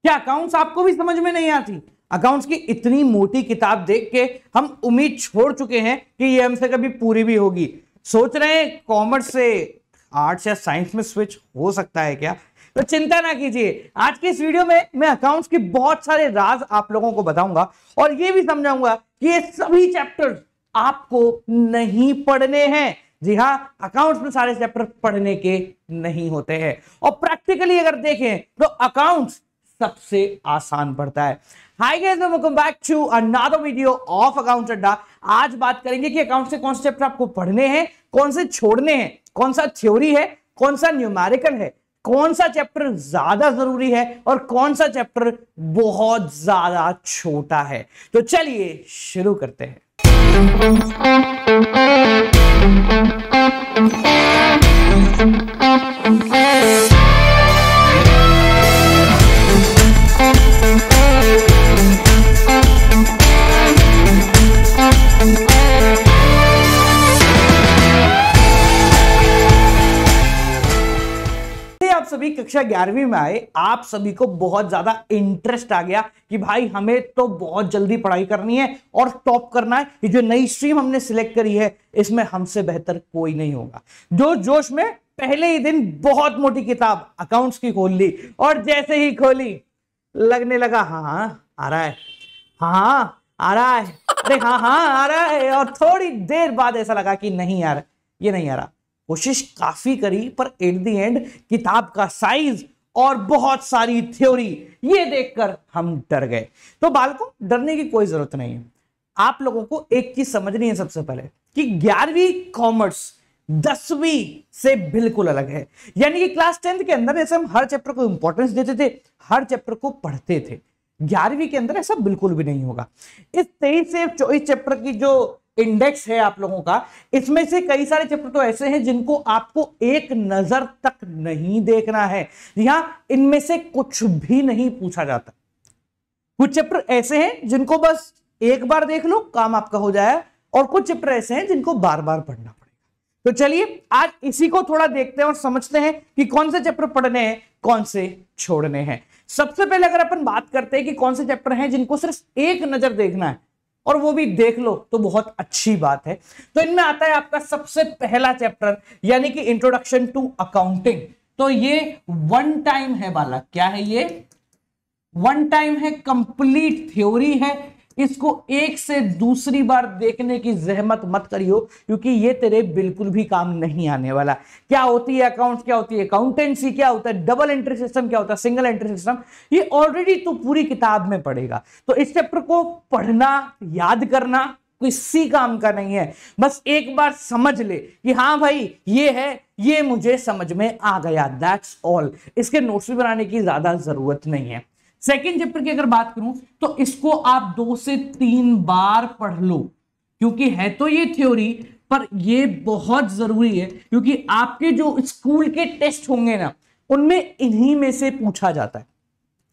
क्या अकाउंट्स आपको भी समझ में नहीं आती? अकाउंट्स की इतनी मोटी किताब देख के हम उम्मीद छोड़ चुके हैं कि ये हमसे कभी पूरी भी होगी। सोच रहे हैं कॉमर्स से आर्ट्स या साइंस में स्विच हो सकता है क्या? तो चिंता ना कीजिए, आज के इस वीडियो में मैं अकाउंट्स के बहुत सारे राज आप लोगों को बताऊंगा और ये भी समझाऊंगा कि ये सभी चैप्टर्स आपको नहीं पढ़ने हैं। जी हां, अकाउंट्स में सारे चैप्टर पढ़ने के नहीं होते हैं और प्रैक्टिकली अगर देखें तो अकाउंट्स सबसे आसान पड़ता है। Hi guys, welcome back to another video of accounts Adda. आज बात करेंगे कि अकाउंट से कौन से चैप्टर आपको पढ़ने हैं, कौन से छोड़ने हैं, कौन सा थ्योरी है, कौन सा न्यूमेरिकल है, कौन सा चैप्टर ज्यादा जरूरी है और कौन सा चैप्टर बहुत ज्यादा छोटा है। तो चलिए शुरू करते हैं। आप सभी कक्षा 11वीं में आए, आप सभी को बहुत ज्यादा इंटरेस्ट आ गया कि भाई हमें तो बहुत जल्दी पढ़ाई करनी है और टॉप करना है। ये जो नई स्ट्रीम हमने सिलेक्ट करी है इसमें हमसे बेहतर कोई नहीं होगा। जो जोश में पहले ही दिन बहुत मोटी किताब अकाउंट्स की खोल ली और जैसे ही खोली लगने लगा हाँ आ रहा है, हाँ आ रहा है, अरे हाँ आ रहा है। और थोड़ी देर बाद ऐसा लगा कि नहीं यार ये नहीं आ रहा। कोशिश काफी करी पर एट द एंड किताब का साइज और बहुत सारी थ्योरी ये देखकर हम डर गए। तो बालकों, डरने की कोई जरूरत नहीं है। आप लोगों को एक चीज समझनी है सबसे पहले कि 11वीं कॉमर्स 10वीं से बिल्कुल अलग है। यानी कि क्लास 10th के अंदर ऐसे हम हर चैप्टर को इंपॉर्टेंस देते थे, हर चैप्टर को पढ़ते थे। 11वीं के अंदर ऐसा बिल्कुल भी नहीं होगा। इस 23 से 24 चैप्टर की जो इंडेक्स है आप लोगों का, इसमें से कई सारे चैप्टर तो ऐसे हैं जिनको आपको एक नजर तक नहीं देखना है। यहां इनमें से कुछ भी नहीं पूछा जाता। कुछ चैप्टर ऐसे हैं जिनको बस एक बार देख लो काम आपका हो जाए और कुछ चैप्टर ऐसे हैं जिनको बार बार पढ़ना पड़ेगा। तो चलिए आज इसी को थोड़ा देखते हैं और समझते हैं कि कौन से चैप्टर पढ़ने हैं, कौन से छोड़ने हैं। सबसे पहले अगर अपन बात करते हैं कि कौन से चैप्टर हैं जिनको सिर्फ एक नजर देखना है और वो भी देख लो तो बहुत अच्छी बात है। तो इनमें आता है आपका सबसे पहला चैप्टर यानी कि इंट्रोडक्शन टू अकाउंटिंग। तो ये वन टाइम है बालक, क्या है ये? वन टाइम है, कंप्लीट थ्योरी है। इसको एक से दूसरी बार देखने की जहमत मत करियो क्योंकि ये तेरे बिल्कुल भी काम नहीं आने वाला। क्या होती है अकाउंट्स, क्या होती है अकाउंटेंसी, क्या होता है डबल एंट्री सिस्टम, क्या होता है सिंगल एंट्री सिस्टम, ये ऑलरेडी तू पूरी किताब में पढ़ेगा। तो इस चैप्टर को पढ़ना, याद करना किसी काम का नहीं है। बस एक बार समझ ले कि हाँ भाई ये है, ये मुझे समझ में आ गया, दैट्स ऑल। इसके नोट्स भी बनाने की ज्यादा जरूरत नहीं है। सेकेंड चैप्टर की अगर बात करूं तो इसको आप 2 से 3 बार पढ़ लो क्योंकि है तो ये थ्योरी पर ये बहुत जरूरी है क्योंकि आपके जो स्कूल के टेस्ट होंगे ना उनमें इन्हीं में से पूछा जाता है।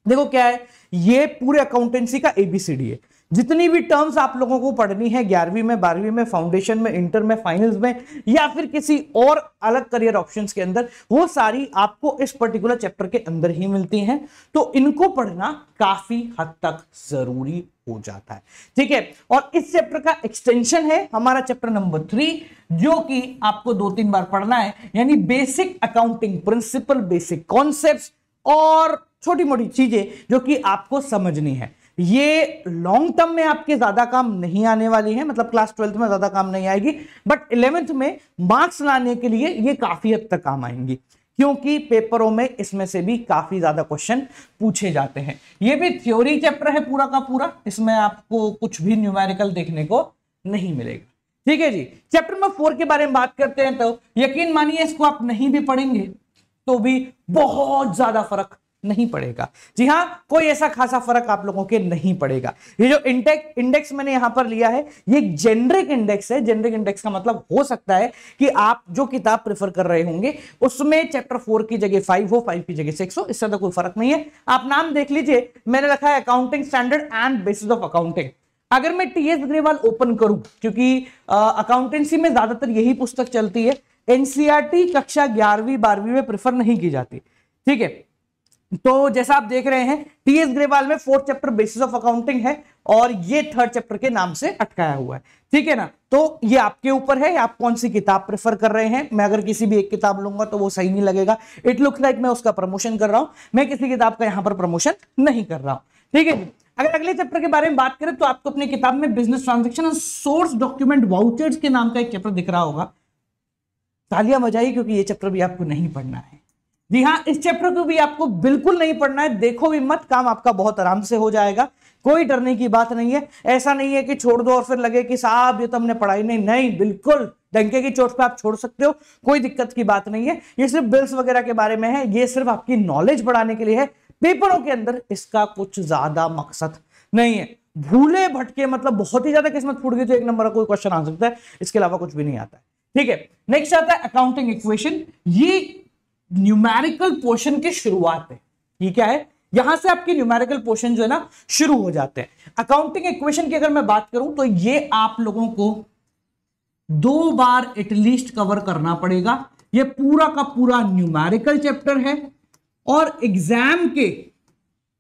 देखो क्या है, ये पूरे अकाउंटेंसी का एबीसीडी है। जितनी भी टर्म्स आप लोगों को पढ़नी है 11वीं में, 12वीं में, फाउंडेशन में, इंटर में, फाइनल्स में या फिर किसी और अलग करियर ऑप्शंस के अंदर, वो सारी आपको इस पर्टिकुलर चैप्टर के अंदर ही मिलती हैं। तो इनको पढ़ना काफी हद तक जरूरी हो जाता है, ठीक है। और इस चैप्टर का एक्सटेंशन है हमारा चैप्टर नंबर 3 जो कि आपको 2-3 बार पढ़ना है, यानी basic accounting principle, basic concepts और छोटी मोटी चीजें जो कि आपको समझनी है। ये लॉन्ग टर्म में आपके ज्यादा काम नहीं आने वाली है, मतलब क्लास 12th में ज्यादा काम नहीं आएगी, बट 11th में मार्क्स लाने के लिए ये काफी हद तक काम आएंगी क्योंकि पेपरों में इसमें से भी काफी ज्यादा क्वेश्चन पूछे जाते हैं। ये भी थ्योरी चैप्टर है पूरा का पूरा, इसमें आपको कुछ भी न्यूमेरिकल देखने को नहीं मिलेगा, ठीक है जी। चैप्टर नंबर 4 के बारे में बात करते हैं तो यकीन मानिए इसको आप नहीं भी पढ़ेंगे तो भी बहुत ज्यादा फर्क नहीं पड़ेगा। जी हां, कोई ऐसा खासा फर्क आप लोगों के नहीं पड़ेगा। ये जो इंडेक्स मैंने यहां पर लिया है ये जेनरिक इंडेक्स है। जेनरिक इंडेक्स का मतलब हो सकता है कि आप जो किताब प्रेफर कर रहे होंगे उसमें चैप्टर 4 की जगह 5 हो, 5 की जगह 6 हो, इससे तो कोई फर्क नहीं है। आप नाम देख लीजिए, मैंने रखा है accounting standard and bases of accounting. अगर मैं टीएस अग्रवाल ओपन करूं क्योंकि अकाउंटेंसी में ज्यादातर यही पुस्तक चलती है, एनसीईआरटी कक्षा 11वीं 12वीं में प्रेफर नहीं की जाती, ठीक है। तो जैसा आप देख रहे हैं टीएस ग्रेवाल में 4th chapter basis of accounting है और ये 3rd चैप्टर के नाम से अटकाया हुआ है, ठीक है ना। तो ये आपके ऊपर है, आप कौन सी किताब प्रेफर कर रहे हैं। मैं अगर किसी भी एक किताब लूंगा तो वो सही नहीं लगेगा, इट लुक्स लाइक मैं उसका प्रमोशन कर रहा हूं, मैं किसी किताब का यहां पर प्रमोशन नहीं कर रहा हूं, ठीक है। अगर अगले चैप्टर के बारे में बात करें तो आपको अपनी किताब में बिजनेस ट्रांजैक्शन और सोर्स डॉक्यूमेंट वाउचर्स के नाम का एक चैप्टर दिख रहा होगा। तालियां बजाइए क्योंकि ये चैप्टर भी आपको नहीं पढ़ना है। जी हाँ, इस चैप्टर को भी आपको बिल्कुल नहीं पढ़ना है, देखो भी मत, काम आपका बहुत आराम से हो जाएगा, कोई डरने की बात नहीं है। ऐसा नहीं है कि छोड़ दो और फिर लगे कि साहब ये तो हमने पढ़ाई नहीं, बिल्कुल डंके की चोट पे आप छोड़ सकते हो, कोई दिक्कत की बात नहीं है। ये सिर्फ बिल्स वगैरह के बारे में है, ये सिर्फ आपकी नॉलेज बढ़ाने के लिए है, पेपरों के अंदर इसका कुछ ज्यादा मकसद नहीं है। भूले भटके मतलब बहुत ही ज्यादा किस्मत फूट गई तो 1 नंबर का कोई क्वेश्चन आ सकता है, इसके अलावा कुछ भी नहीं आता है, ठीक है। नेक्स्ट आता है अकाउंटिंग इक्वेशन। ये न्यूमेरिकल पोर्शन की शुरुआत है, ये क्या है, यहां से आपके न्यूमेरिकल पोर्शन जो है ना शुरू हो जाते हैं। अकाउंटिंग इक्वेशन की अगर मैं बात करूं तो ये आप लोगों को 2 बार एटलीस्ट कवर करना पड़ेगा। ये पूरा का पूरा न्यूमेरिकल चैप्टर है और एग्जाम के,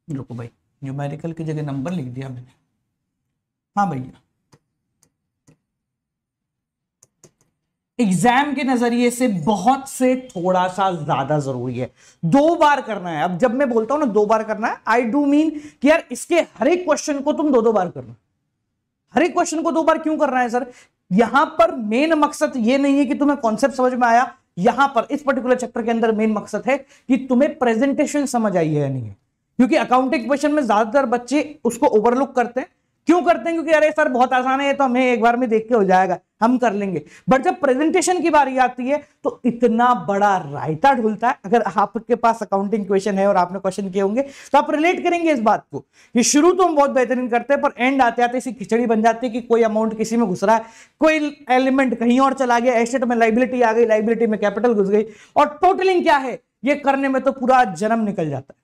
रुको भाई, न्यूमेरिकल की जगह नंबर लिख दिया मैंने, हाँ भैया, एग्जाम के नजरिए से बहुत से थोड़ा सा ज्यादा जरूरी है। 2 बार करना है। अब जब मैं बोलता हूं ना 2 बार करना है, आई डू मीन कि यार इसके हर एक क्वेश्चन को तुम 2 बार करना। हर एक क्वेश्चन को 2 बार क्यों करना है सर? यहां पर मेन मकसद ये नहीं है कि तुम्हें कॉन्सेप्ट समझ में आया, यहां पर इस पर्टिकुलर चैप्टर के अंदर मेन मकसद है कि तुम्हें प्रेजेंटेशन समझ आई है या नहीं है। क्योंकि अकाउंटिंग इक्वेशन में ज्यादातर बच्चे उसको ओवरलुक करते हैं। क्यों करते हैं? क्योंकि अरे सर बहुत आसान है, ये तो हमें एक बार में देख के हो जाएगा, हम कर लेंगे। बट जब प्रेजेंटेशन की बारी आती है तो इतना बड़ा रायता ढुलता है। अगर आपके पास अकाउंटिंग इक्वेशन है और आपने क्वेश्चन किए होंगे तो आप रिलेट करेंगे इस बात को कि शुरू तो हम बहुत बेहतरीन करते हैं, पर एंड आते आते इसी खिचड़ी बन जाती है कि कोई अमाउंट किसी में घुस रहा है, कोई एलिमेंट कहीं और चला गया, एसेट में लाइबिलिटी आ गई, लाइबिलिटी में कैपिटल घुस गई, और टोटलिंग क्या है ये करने में तो पूरा जन्म निकल जाता है।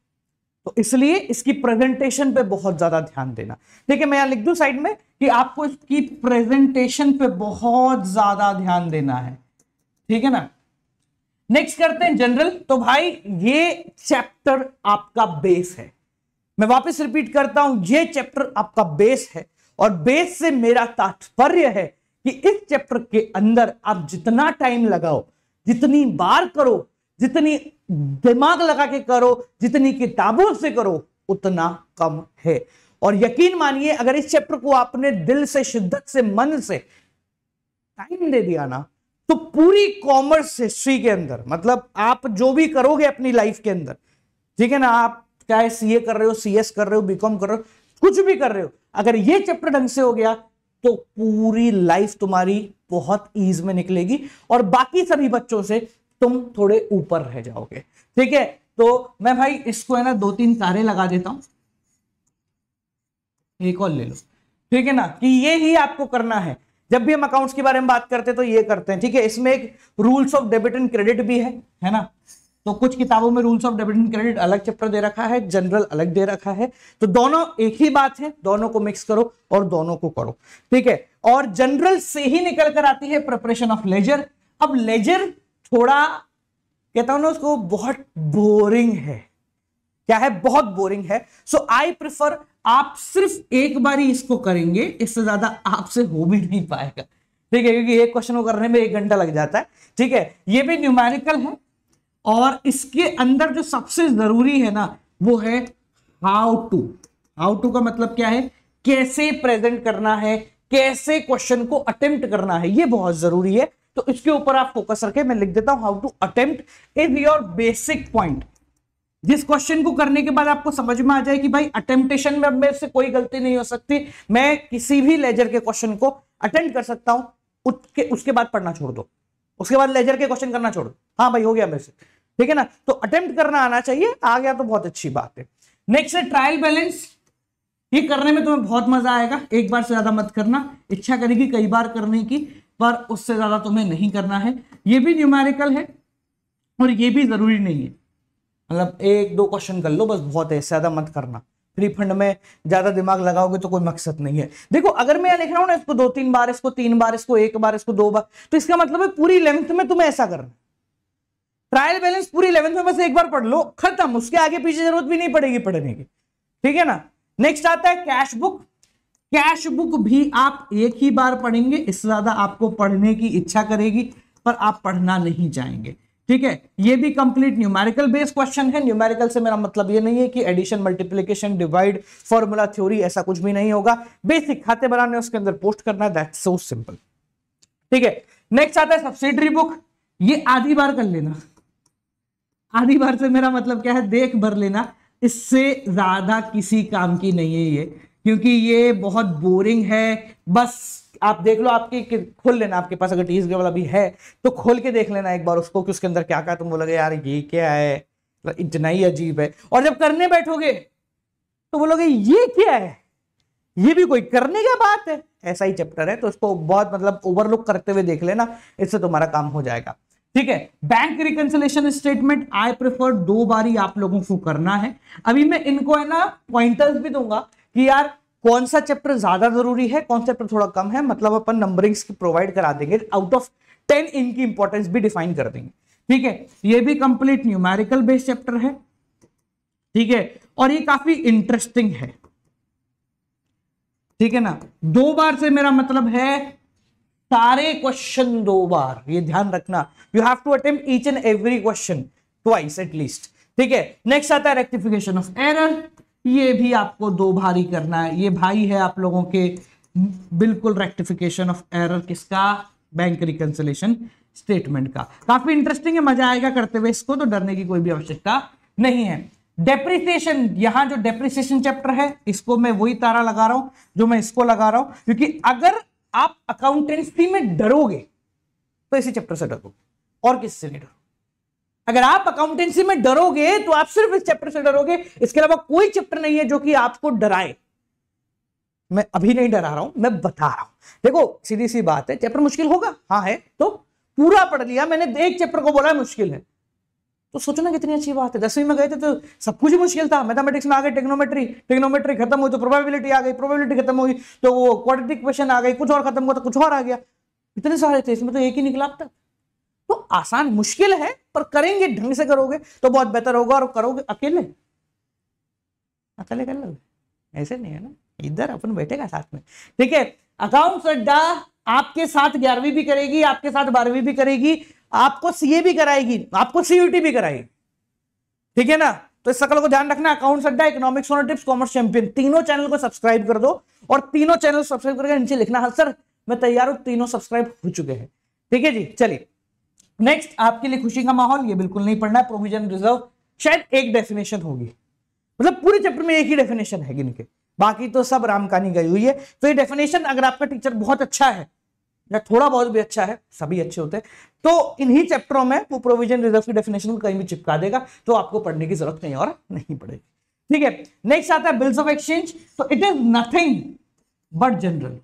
तो इसलिए इसकी प्रेजेंटेशन पे बहुत ज्यादा ध्यान देना। ठीक है, मैं यहां लिख दूं साइड में कि आपको इसकी प्रेजेंटेशन पे बहुत ज्यादा ध्यान देना है। ठीक है ना। नेक्स्ट करते हैं जनरल। तो भाई ये चैप्टर आपका बेस है, मैं वापस रिपीट करता हूं, ये चैप्टर आपका बेस है। और बेस से मेरा तात्पर्य है कि इस चैप्टर के अंदर आप जितना टाइम लगाओ, जितनी बार करो, जितनी दिमाग लगा के करो, जितनी किताबों से करो, उतना कम है। और यकीन मानिए अगर इस चैप्टर को आपने दिल से, शिद्दत से, मन से टाइम दे दिया ना, तो पूरी कॉमर्स हिस्ट्री के अंदर, मतलब आप जो भी करोगे अपनी लाइफ के अंदर, ठीक है ना, आप चाहे सीए कर रहे हो, सीएस कर रहे हो, बीकॉम कर रहे हो, कुछ भी कर रहे हो, अगर ये चैप्टर ढंग से हो गया तो पूरी लाइफ तुम्हारी बहुत ईज में निकलेगी और बाकी सभी बच्चों से तुम थोड़े ऊपर रह जाओगे। ठीक है, तो मैं भाई इसको है ना 2-3 तारे लगा देता हूं, एक और ले लो। ठीक है ना, कि ये ही आपको करना है। जब भी हम अकाउंट्स के बारे में बात करते हैं तो ये करते हैं। ठीक है, इसमें एक rules of debit and credit भी है ना। तो कुछ किताबों में rules of debit and credit अलग चैप्टर दे रखा है, जनरल अलग दे रखा है। तो दोनों एक ही बात है, दोनों को मिक्स करो और दोनों को करो। ठीक है, और जनरल से ही निकल कर आती है प्रिपरेशन ऑफ लेजर। अब लेजर थोड़ा कहता हूं ना उसको, बहुत बोरिंग है। क्या है? बहुत बोरिंग है। सो आई प्रिफर आप सिर्फ एक बार ही इसको करेंगे, इससे ज्यादा आपसे हो भी नहीं पाएगा। ठीक है, क्योंकि एक क्वेश्चन को करने में 1 घंटा लग जाता है। ठीक है, ये भी न्यूमेरिकल है और इसके अंदर जो सबसे जरूरी है ना वो है हाउ टू। हाउ टू का मतलब क्या है? कैसे प्रेजेंट करना है, कैसे क्वेश्चन को अटेम्प्ट करना है, ये बहुत जरूरी है। तो इसके ऊपर आप फोकस रखें। मैं लिख देता हूं, how to attempt is your basic point. जिस क्वेश्चन को करने के बाद आपको समझ में आ जाए कि भाई अटेम्प्टेशन में अब मेरे से कोई गलती नहीं हो सकती, मैं किसी भी लेजर के क्वेश्चन को अटेम्प्ट कर सकता हूं, उसके बाद पढ़ना छोड़ दो, उसके बाद लेजर के क्वेश्चन करना छोड़ दो। हाँ भाई हो गया मेरे से। ठीक है ना, तो अटेम्प्ट करना आना चाहिए, आ गया तो बहुत अच्छी बात है। नेक्स्ट है ट्रायल बैलेंस। ये करने में तुम्हें बहुत मजा आएगा, एक बार से ज्यादा मत करना, इच्छा करेगी कई बार करने की, पर उससे ज्यादा तुम्हें नहीं करना है। ये भी न्यूमेरिकल है और ये भी जरूरी नहीं है, मतलब 1-2 क्वेश्चन कर लो बस, बहुत है, ज्यादा मत करना। फ्री फंड में ज्यादा दिमाग लगाओगे तो कोई मकसद नहीं है। देखो अगर मैं लिख रहा हूं ना इसको 2-3 बार, इसको 3 बार, इसको 1 बार, इसको 2 बार, तो इसका मतलब है पूरी लेंथ में तुम्हें ऐसा करना। ट्रायल बैलेंस पूरी 11th में से एक बार पढ़ लो, खत्म, उसके आगे पीछे जरूरत भी नहीं पड़ेगी पढ़ने की, ठीक है ना। नेक्स्ट आता है कैश बुक। कैश बुक भी आप एक ही बार पढ़ेंगे, इससे ज्यादा आपको पढ़ने की इच्छा करेगी पर आप पढ़ना नहीं चाहेंगे, ठीक है। ये भी कंप्लीट न्यूमेरिकल बेस्ड क्वेश्चन है। न्यूमेरिकल से मेरा मतलब ये नहीं है कि addition, multiplication, divide, formula, theory, ऐसा कुछ भी नहीं होगा। बेसिक खाते बनाने, उसके अंदर पोस्ट करना, दैट्स सो सिंपल, ठीक है। नेक्स्ट आता है सब्सिडरी बुक। ये आधी बार कर लेना। आधी बार से मेरा मतलब क्या है, देख भर लेना, इससे ज्यादा किसी काम की नहीं है ये, क्योंकि ये बहुत बोरिंग है। बस आप देख लो, आपके खोल लेना, आपके पास अगर टीएस वाला भी है तो खोल के देख लेना एक बार उसको कि उसके अंदर क्या क्या, तुम बोलोगे यार ये क्या है, इतना ही अजीब है। और जब करने बैठोगे तो बोलोगे ये क्या है, ये भी कोई करने का बात है। ऐसा ही चैप्टर है, तो इसको बहुत मतलब ओवरलुक करते हुए देख लेना, इससे तुम्हारा काम हो जाएगा, ठीक है। Bank reconciliation statement I prefer 2 बार ही आप लोगों को करना है। अभी मैं इनको है ना पॉइंटर्स भी दूंगा कि यार कौन सा चैप्टर ज्यादा जरूरी है, कौन सा चैप्टर थोड़ा कम है, मतलब अपन नंबरिंग्स की प्रोवाइड करा देंगे, आउट ऑफ 10 इनकी इंपॉर्टेंस भी डिफाइन कर देंगे, ठीक है। ये भी कंप्लीट न्यूमेरिकल बेस्ड चैप्टर है, ठीक है, और ये काफी इंटरेस्टिंग है, ठीक है ना। 2 बार से मेरा मतलब है सारे क्वेश्चन 2 बार, ये ध्यान रखना। You have to attempt each and every question twice at least, ठीक है। नेक्स्ट आता है रेक्टिफिकेशन ऑफ एरर। ये भी आपको 2 बार ही करना है। ये भाई है आप लोगों के बिल्कुल रेक्टिफिकेशन ऑफ एरर किसका, बैंक रिकंसिलिएशन स्टेटमेंट का। काफी इंटरेस्टिंग है, मजा आएगा करते हुए इसको, तो डरने की कोई भी आवश्यकता नहीं है। डेप्रिसिएशन, यहां जो डेप्रिसिएशन चैप्टर है इसको मैं वही तारा लगा रहा हूं जो मैं इसको लगा रहा हूं, क्योंकि अगर आप अकाउंटेंसी में डरोगे तो इसी चैप्टर से डरोगे और किससे नहीं डरोगे। अगर आप अकाउंटेंसी में डरोगे तो आप सिर्फ इस चैप्टर से डरोगे, इसके अलावा कोई चैप्टर नहीं है जो कि आपको डराए। मैं अभी नहीं डरा रहा हूं, मैं बता रहा हूं। देखो सीधी सी बात है, चैप्टर मुश्किल होगा, हाँ है, तो पूरा पढ़ लिया मैंने, एक चैप्टर को बोला मुश्किल है तो सोचना कितनी अच्छी बात है। 10वीं में गए थे तो सब कुछ ही मुश्किल था, मैथमेटिक्स में आ गए टेक्नोमेट्री खत्म हुई तो प्रोबेबिलिटी आ गई, प्रोबेबिलिटी खत्म हुई तो वो क्वाड्रेटिक इक्वेशन आ गई, कुछ और खत्म हुआ तो कुछ और आ गया। इतने सारे थे, इसमें तो एक ही निकला अब तक। तो आसान मुश्किल है, पर करेंगे ढंग से करोगे तो बहुत बेहतर होगा। और करोगे अकेले कर लोगे, ऐसे नहीं है ना, इधर अपन बैठेगा साथ में, ठीक है। अकाउंट्स अड्डा आपके साथ 11वीं भी करेगी, आपके साथ 12वीं भी करेगी, आपको सीए भी कराएगी, आपको सीयूटी भी कराएगी, ठीक है ना। तो इस सकल को ध्यान रखना। अकाउंट्स अड्डा, economics on tips, commerce champion, तीनों चैनल को सब्सक्राइब कर दो और तीनों चैनल सब्सक्राइब करके नीचे लिखना हाँ सर मैं तैयार हूं, तीनों सब्सक्राइब हो चुके हैं, ठीक है जी। चलिए नेक्स्ट, आपके लिए खुशी का माहौल, ये बिल्कुल नहीं पढ़ना है। प्रोविजन रिजर्व शायद एक डेफिनेशन होगी, मतलब पूरे चैप्टर में एक ही डेफिनेशन है गिन के, बाकी तो सब रामकहानी गई हुई है। तो ये डेफिनेशन अगर आपका टीचर बहुत अच्छा है या थोड़ा बहुत भी अच्छा है, सभी अच्छे होते हैं, तो इन्हीं चैप्टरों में वो प्रोविजन रिजर्व की डेफिनेशन को कहीं भी चिपका देगा, तो आपको पढ़ने की जरूरत कहीं और नहीं पड़ेगी, ठीक है। नेक्स्ट आता है बिल्स ऑफ एक्सचेंज। तो it is nothing but general,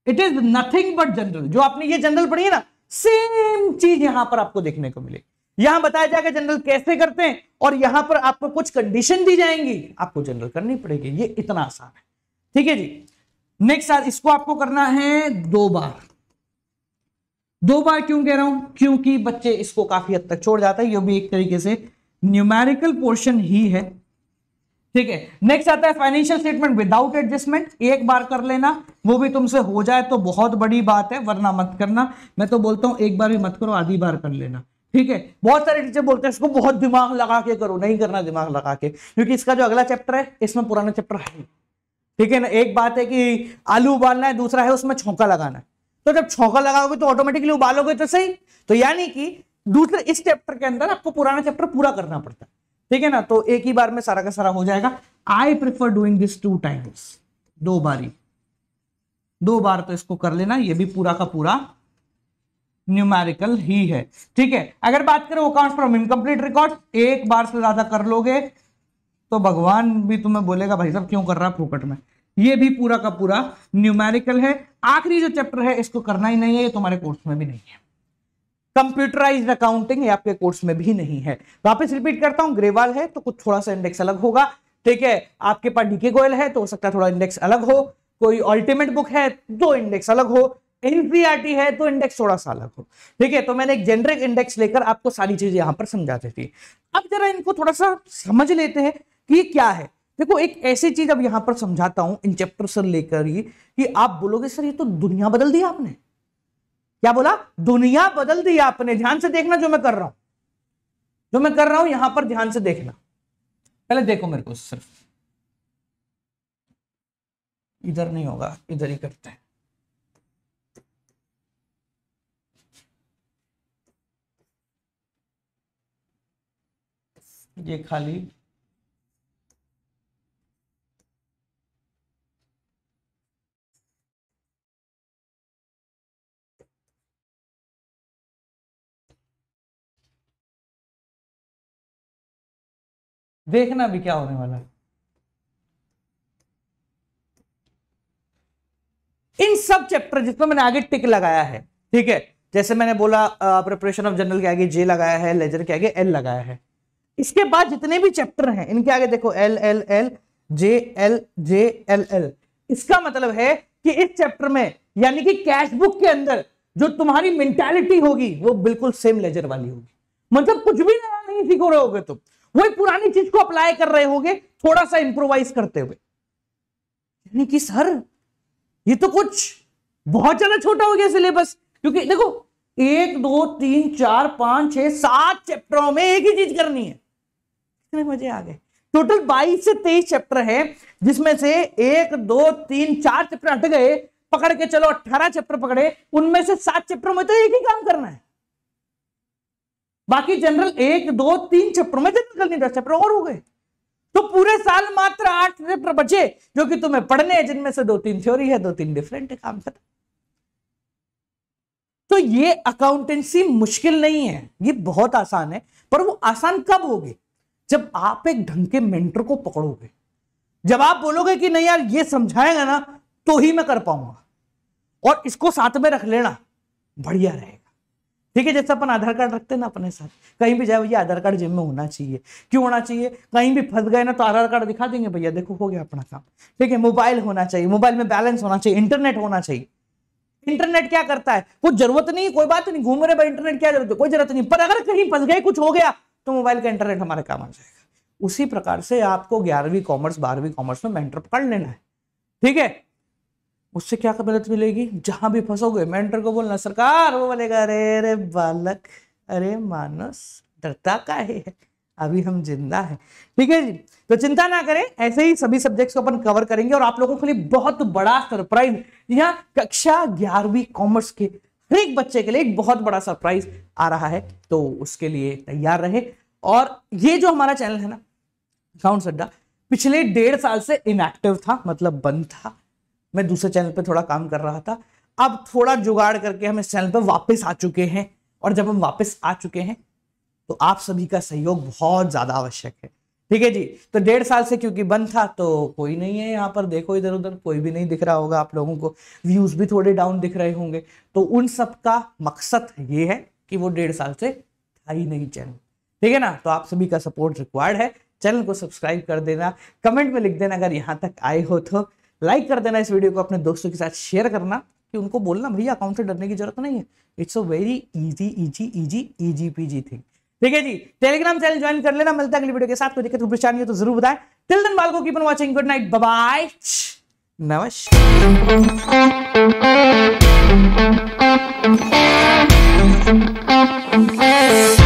it is nothing but general. जो आपने ये जनरल पढ़ी है ना, सेम चीज यहां पर आपको देखने को मिलेगी। यहां बताया जाएगा जनरल कैसे करते हैं, और यहां पर आपको कुछ कंडीशन दी जाएंगी, आपको जनरल करनी पड़ेगी। ये इतना आसान है, ठीक है जी। नेक्स्ट इसको आपको करना है 2 बार। 2 बार क्यों कह रहा हूं, क्योंकि बच्चे इसको काफी हद तक छोड़ जाता है। ये भी एक तरीके से न्यूमेरिकल पोर्शन ही है, ठीक है। नेक्स्ट आता है फाइनेंशियल स्टेटमेंट विदाउट एडजस्टमेंट। एक बार कर लेना, वो भी तुमसे हो जाए तो बहुत बड़ी बात है, वरना मत करना। मैं तो बोलता हूं एक बार भी मत करो, आधी बार कर लेना, ठीक है। बहुत सारे टीचर बोलते हैं इसको बहुत दिमाग लगा के करो, नहीं करना दिमाग लगा के, क्योंकि इसका जो अगला चैप्टर है इसमें पुराना चैप्टर है, ठीक है ना। एक बात है कि आलू उबालना है, दूसरा है उसमें छौंका लगाना है। तो जब छौंका लगाओगे तो ऑटोमेटिकली उबालोगे तो सही, तो यानी कि दूसरे इस चैप्टर के अंदर आपको पुराना चैप्टर पूरा करना पड़ता है, ठीक है ना। तो एक ही बार में सारा का सारा हो जाएगा। I prefer doing this 2 times, 2 बारी, 2 बार तो इसको कर लेना। ये भी पूरा का पूरा न्यूमेरिकल ही है, ठीक है। अगर बात करें अकाउंट्स फ्रॉम इनकम्प्लीट रिकॉर्ड, एक बार से ज्यादा कर लोगे तो भगवान भी तुम्हें बोलेगा भाई साहब क्यों कर रहा है फोकट में। ये भी पूरा का पूरा न्यूमेरिकल है। आखिरी जो चैप्टर है इसको करना ही नहीं है, ये तुम्हारे कोर्स में भी नहीं है। कंप्यूटराइज्ड अकाउंटिंग ये आपके कोर्स में भी नहीं है। वापस रिपीट करता हूं, ग्रेवाल है तो कुछ थोड़ा सा इंडेक्स अलग होगा, ठीक है। आपके पास डीके गोयल है तो हो सकता है थोड़ा इंडेक्स अलग हो, कोई अल्टीमेट बुक है तो इंडेक्स अलग हो, एनसीईआरटी है तो इंडेक्स थोड़ा सा अलग हो, ठीक है। तो मैंने एक जेनरिक इंडेक्स लेकर आपको सारी चीजें यहां पर समझाती थी। अब जरा इनको थोड़ा सा समझ लेते हैं कि ये क्या है। देखो एक ऐसी चीज अब यहां पर समझाता हूं इन चैप्टर से लेकर ही कि आप बोलोगे सर ये तो दुनिया बदल दी आपने। क्या बोला? दुनिया बदल दी आपने। ध्यान से देखना जो मैं कर रहा हूं यहां पर ध्यान से देखना। पहले देखो मेरे को, सिर्फ इधर नहीं होगा, इधर ही करते हैं। ये खाली देखना भी क्या होने वाला है। इन सब चैप्टर जिसमें मैंने आगे टिक लगाया है, ठीक है, जैसे मैंने बोला प्रिपरेशन ऑफ जनरल के आगे जे लगाया है, लेजर के आगे एल लगाया है। इसके बाद जितने भी चैप्टर हैं इनके आगे देखो L L L J L J L L. इसका मतलब है कि इस चैप्टर में यानी कि कैश बुक के अंदर जो तुम्हारी मेंटालिटी होगी वो बिल्कुल सेम लेजर वाली होगी। मतलब कुछ भी नया नहीं सीख रहे होगे तुम, वही पुरानी चीज को अप्लाई कर रहे होगे थोड़ा सा इंप्रोवाइज करते हुए। यानी कि सर ये तो कुछ बहुत ज्यादा छोटा हो गया सिलेबस, क्योंकि देखो 1 2 3 4 5 6 7 चैप्टरों में एक ही चीज करनी है। कितने मजे आ गए। टोटल 22 से 23 चैप्टर है, जिसमें से 1 2 3 4 चैप्टर हट गए, पकड़ के चलो 18 चैप्टर पकड़े, उनमें से 7 चैप्टर में तो एक ही काम करना है। बाकी जनरल 1 2 3 चैप्टर में जनरल करनी, 10 चैप्टर और हो गए। तो पूरे साल मात्र 8 चैप्टर बचे जो कि तुम्हें पढ़ने हैं, जिनमें से 2-3 थ्योरी है, 2-3 डिफरेंट काम कर। तो ये अकाउंटेंसी मुश्किल नहीं है, ये बहुत आसान है। पर वो आसान कब होगी? जब आप एक ढंग के मेंटर को पकड़ोगे, जब आप बोलोगे कि नहीं यार ये समझाएगा ना तो ही मैं कर पाऊंगा, और इसको साथ में रख लेना बढ़िया रहेगा। ठीक है, जैसे अपन आधार कार्ड रखते हैं ना अपने साथ, कहीं भी जाए भैया आधार कार्ड जेब में होना चाहिए। क्यों होना चाहिए? कहीं भी फंस गए ना तो आधार कार्ड दिखा देंगे, भैया देखो हो गया अपना काम। ठीक है, मोबाइल होना चाहिए, मोबाइल में बैलेंस होना चाहिए, इंटरनेट होना चाहिए। इंटरनेट क्या करता है? कुछ जरूरत नहीं, कोई बात नहीं, घूम रहे भाई इंटरनेट क्या जरूरत है, कोई जरूरत नहीं। पर अगर कहीं फंस गए, कुछ हो गया तो मोबाइल का इंटरनेट हमारे काम आ जाएगा। उसी प्रकार से आपको 11वीं कॉमर्स 12वीं कॉमर्स में मेंटर पकड़ लेना है। ठीक है, उससे क्या मदद मिलेगी? जहां भी फंसोगे मेंटर को बोलना सरकार, वो बोलेगा अरे अरे बालक, अरे मानस, डरता काहे है, अभी हम जिंदा हैं। ठीक है जी, तो चिंता ना करें, ऐसे ही सभी सब्जेक्ट्स को अपन कवर करेंगे। और आप लोगों के लिए बहुत बड़ा सरप्राइज, यहाँ कक्षा 11वीं कॉमर्स के हर एक बच्चे के लिए एक बहुत बड़ा सरप्राइज आ रहा है, तो उसके लिए तैयार रहे। और ये जो हमारा चैनल है ना अकाउंट्स अड्डा, पिछले 1.5 साल से इनएक्टिव था, मतलब बंद था। मैं दूसरे चैनल पे थोड़ा काम कर रहा था, अब थोड़ा जुगाड़ करके हम इस चैनल पे वापस आ चुके हैं। और जब हम वापस आ चुके हैं तो आप सभी का सहयोग बहुत ज्यादा आवश्यक है। ठीक है जी, तो 1.5 साल से क्योंकि बंद था तो कोई नहीं है यहाँ पर, देखो इधर उधर कोई भी नहीं दिख रहा होगा आप लोगों को, व्यूज भी थोड़े डाउन दिख रहे होंगे। तो उन सब का मकसद ये है कि वो 1.5 साल से था ही नहीं चैनल। ठीक है ना, तो आप सभी का सपोर्ट रिक्वायर्ड है। चैनल को सब्सक्राइब कर देना, कमेंट में लिख देना अगर यहाँ तक आए हो तो, लाइक कर देना इस वीडियो को, अपने दोस्तों के साथ शेयर करना कि उनको बोलना भैया अकाउंट से डरने की जरूरत नहीं है, it's a very easy PG thing. ठीक है जी, टेलीग्राम चैनल ज्वाइन कर लेना। मिलता है अगली वीडियो के साथ, कोई दिक्कत परेशानी हो तो जरूर बताएं। टिल देन बाल को keep on watching, good night, bye bye, नमस्कार।